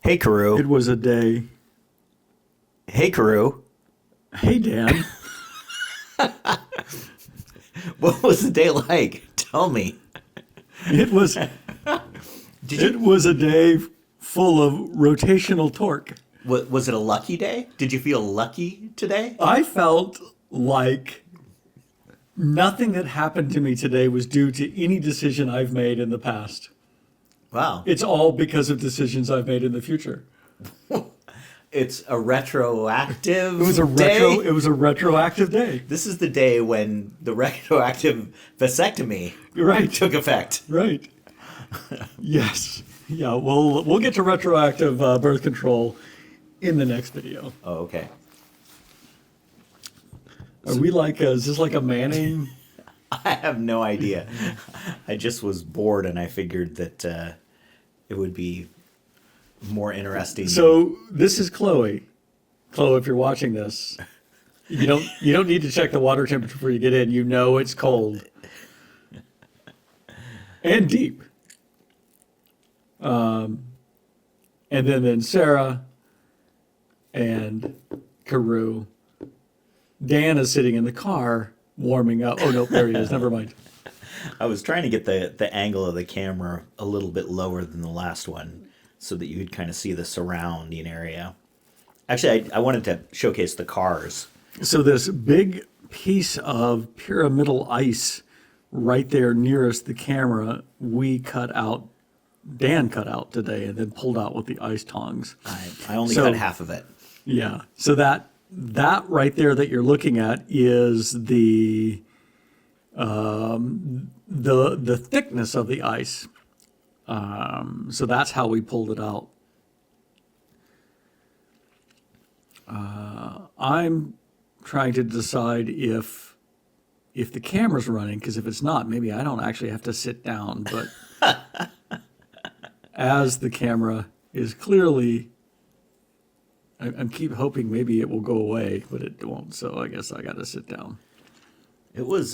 Hey, Carew. It was a day. Hey, Carew. Hey, Dan. What was the day like? Tell me. It was it was a day full of rotational torque. Was it a lucky day? Did you feel lucky today? I felt like nothing that happened to me today was due to any decision I've made in the past. Wow. It's all because of decisions I've made in the future. It's a retroactive It was a day? it was a retroactive day. This is the day when the retroactive vasectomy Right. took effect. Right. Yes. Yeah, we'll get to retroactive birth control in the next video. Oh, okay. Are we like is this like a Manning? I have no idea. I just was bored and I figured that it would be more interesting. So this is Chloe. Chloe, if you're watching this, you don't need to check the water temperature before you get in. You know it's cold and deep. And then Sarah and Carew. Dan is sitting in the car warming up. Oh no, there he is. Never mind. I was trying to get the angle of the camera a little bit lower than the last one so that you could kind of see the surrounding area. Actually, I wanted to showcase the cars. So this big piece of pyramidal ice right there nearest the camera, Dan cut out today and then pulled out with the ice tongs. I only So- cut half of it. Yeah. So that right there that you're looking at is the thickness of the ice. So that's how we pulled it out. I'm trying to decide if the camera's running, because if it's not, maybe I don't actually have to sit down. But as the camera is clearly, I'm keep hoping maybe it will go away, but it won't. So I guess I got to sit down. It was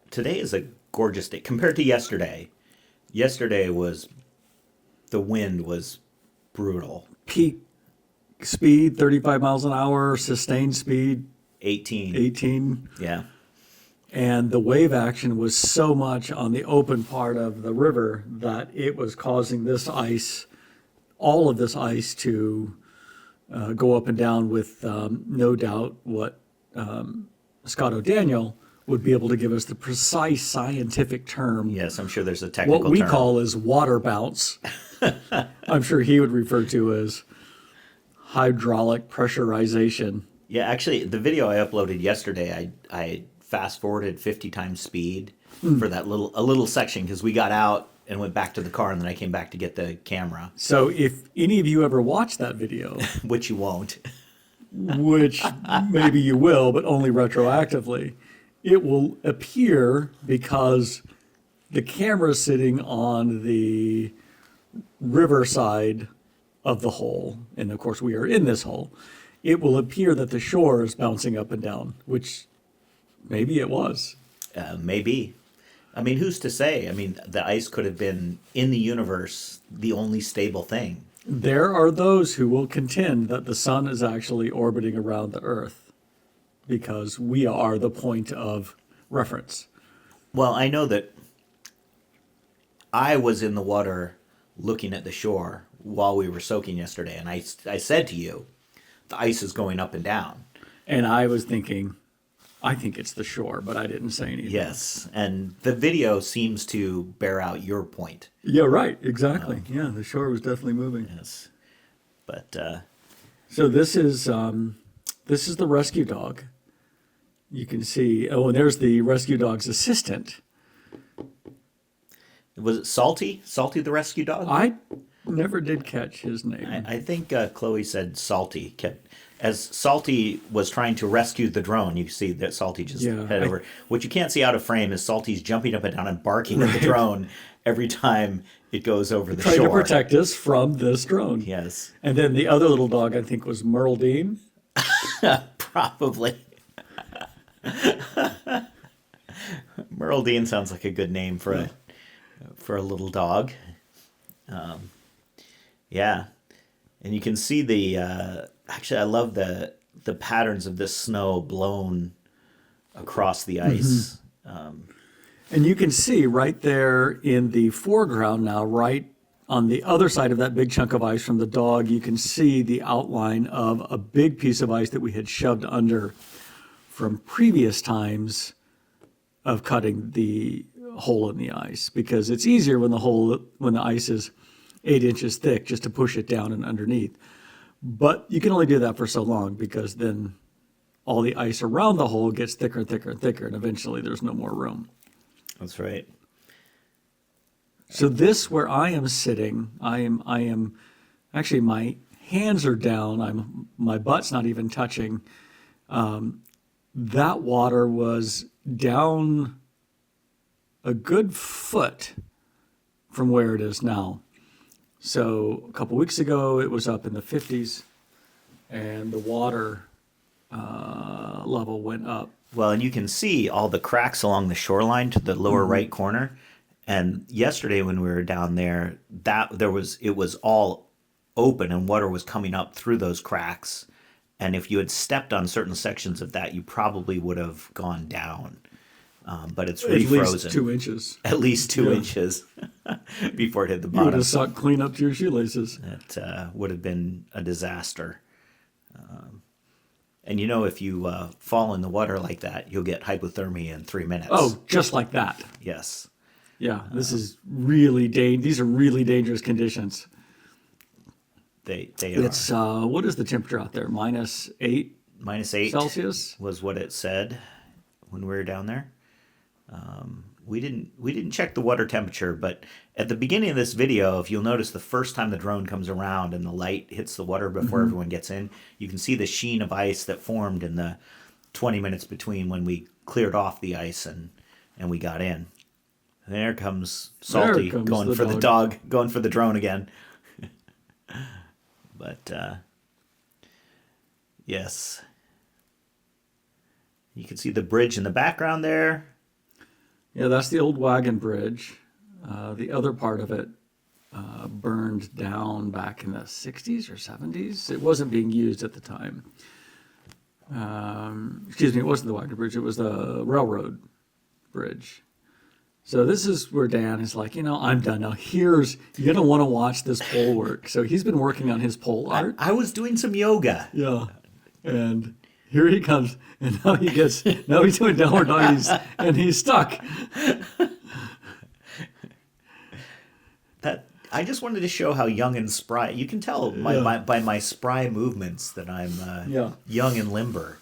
today is a gorgeous day compared to yesterday. Yesterday the wind was brutal. Peak speed 35 miles an hour, sustained speed 18. 18. Yeah. And the wave action was so much on the open part of the river that it was causing all of this ice to go up and down with no doubt what Scott O'Daniel would be able to give us the precise scientific term. Yes, I'm sure there's a technical What we term. call is water bounce. I'm sure he would refer to as hydraulic pressurization. Yeah, actually, the video I uploaded yesterday, I fast forwarded 50 times speed for a little section because we got out and went back to the car and then I came back to get the camera, So if any of you ever watch that video, which you won't. which maybe you will, but only retroactively, it will appear because the camera's sitting on the riverside of the hole, and of course we are in this hole, it will appear that the shore is bouncing up and down, which maybe it was. Maybe. I mean, who's to say? I mean, the ice could have been in the universe the only stable thing. There are those who will contend that the sun is actually orbiting around the earth because we are the point of reference. Well, I know that I was in the water looking at the shore while we were soaking yesterday, and I said to you, the ice is going up and down. And I was thinking, I think it's the shore, but I didn't say anything. Yes, and the video seems to bear out your point. Yeah, right. Exactly. Yeah, the shore was definitely moving. Yes, but So this is the rescue dog. You can see. Oh, and there's the rescue dog's assistant. was it Salty? Salty the rescue dog? I never did catch his name. I think Chloe said Salty. As Salty was trying to rescue the drone, you see that Salty just headed over. What you can't see out of frame is Salty's jumping up and down and barking at the drone every time it goes over the Trying shore. to protect us from this drone. Yes, And then the other little dog, I think, was Merle Dean. probably. Merle Dean sounds like a good name for a little dog. Yeah. And you can see actually, I love the patterns of this snow blown across the ice. And you can see right there in the foreground now, right on the other side of that big chunk of ice from the dog, you can see the outline of a big piece of ice that we had shoved under from previous times of cutting the hole in the ice, because it's easier when the ice is 8 inches thick just to push it down and underneath. But you can only do that for so long, because then all the ice around the hole gets thicker and thicker and thicker, and eventually there's no more room. That's right. So this, where I am sitting, I am actually, my hands are down. My butt's not even touching. That water was down a good foot from where it is now. So a couple weeks ago, it was up in the 50s, and the water level went up. Well, and you can see all the cracks along the shoreline to the lower right corner. And yesterday when we were down there, it was all open and water was coming up through those cracks. And if you had stepped on certain sections of that, you probably would have gone down. But it's refrozen. At least 2 inches. At least 2 inches before it hit the You would bottom. have sucked clean up to your shoelaces. That would have been a disaster. And if you fall in the water like that, you'll get hypothermia in 3 minutes. Oh, just like that. Yes. Yeah, this is really these are really dangerous conditions. They are. It's what is the temperature out there? -8 -8 Celsius was what it said when we were down there. We didn't check the water temperature, but at the beginning of this video, if you'll notice, the first time the drone comes around and the light hits the water before everyone gets in, you can see the sheen of ice that formed in the 20 minutes between when we cleared off the ice and we got in. And there comes Salty going for the dog, going for the drone again. But yes, you can see the bridge in the background there. Yeah, that's the old wagon bridge. The other part of it burned down back in the 60s or 70s. It wasn't being used at the time. Excuse me, it wasn't the wagon bridge. It was the railroad bridge. So this is where Dan is like, I'm done now. You're going to want to watch this pole work. So he's been working on his pole art. I was doing some yoga. Yeah. And here he comes. And now he's doing downward doggies and he's stuck. I just wanted to show how young and spry. You can tell by my spry movements that I'm young and limber.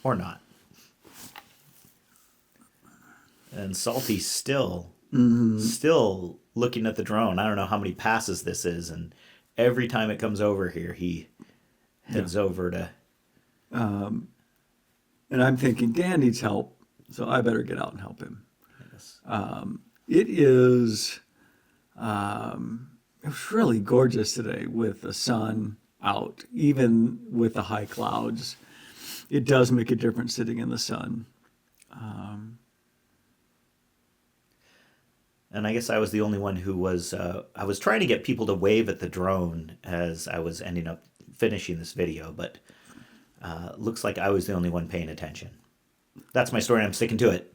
Or not. And Salty's still looking at the drone. I don't know how many passes this is, and every time it comes over here, he heads over to. And I'm thinking Dan needs help, so I better get out and help him. Yes. It is. It was really gorgeous today with the sun out, even with the high clouds. It does make a difference sitting in the sun. And I guess I was the only one who was. I was trying to get people to wave at the drone as I was ending up finishing this video, but looks like I was the only one paying attention. That's my story, and I'm sticking to it.